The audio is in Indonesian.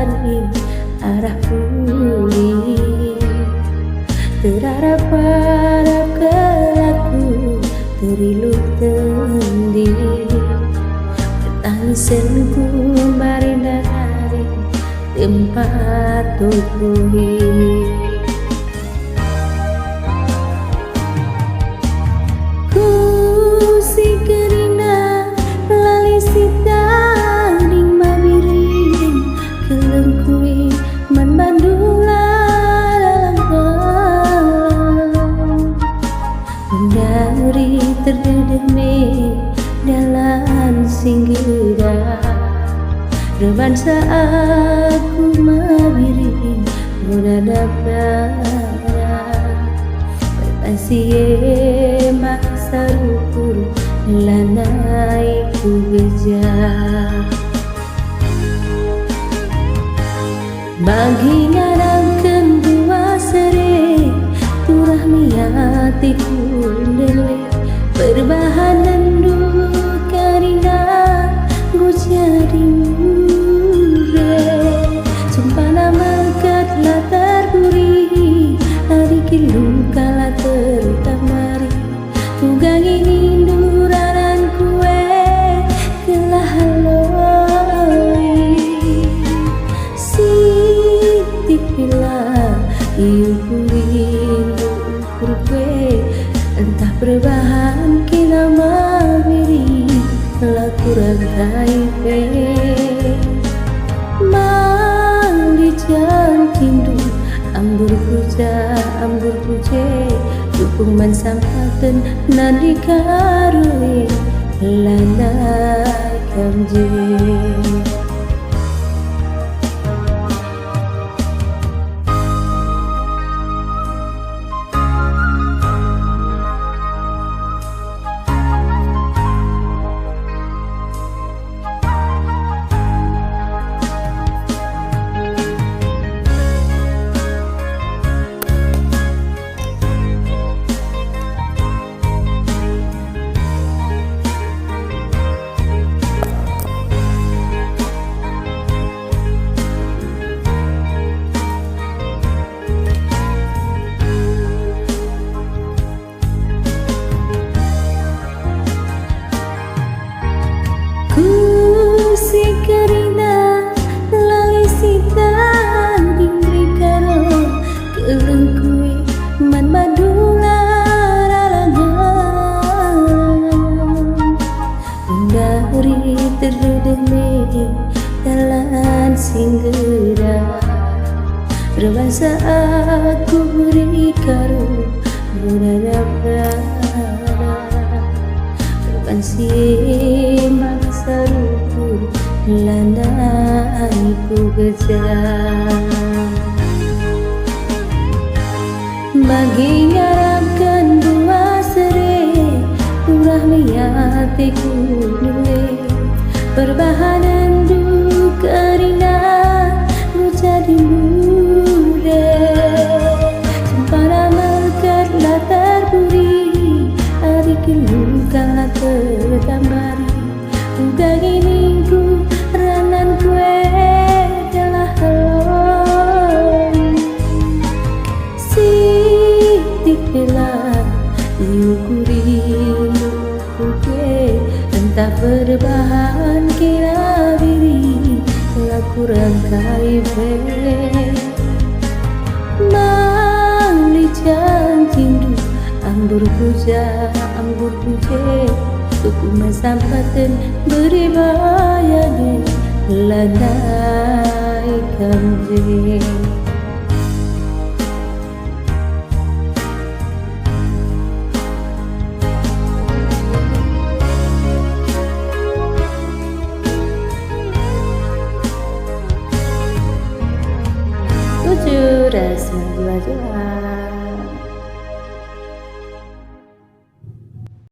cari arah pulih. Terharap-harap kelaku terilu tendi. Tangisanku mari dari tempat tubuhi. Ku si kerina lali sita ning mabiring kelengkui man bandula dalam malam. Dari terdedeme dalam singgida reban saatku mabiring munadabara berpasie maksa rukur lanai ku beja bagi ngarangkan dua sere turah miatiku dele perbahanan dulu karina gu jadi mure sumpah nama katlah terburi hari kilu kala tertamari tugang ini duranan kue telah haloi siti pila iu kurindu kurpe entah perubahan kina mabiri laku rantai pe mali jantindu ambur puja dukung man sampatan nandi karui lanai kamje. Dalam singgera reban saat ku beri karu munadabara reban simak sarukur landai ku gejar bagi ngarapkan dua sere turah miatiku nilai perbahanan du karina lu jadi muda sempana melkatlah terburi hari kilu kala tertambari tugang ini ku ranan kue telah haloi sitik bela diukuri kuke entah perubahan kira diri laku rangkai be mali jantindu ambur puja tuku masampatan beri bayade lanai kamje. Ras Najwa Johan.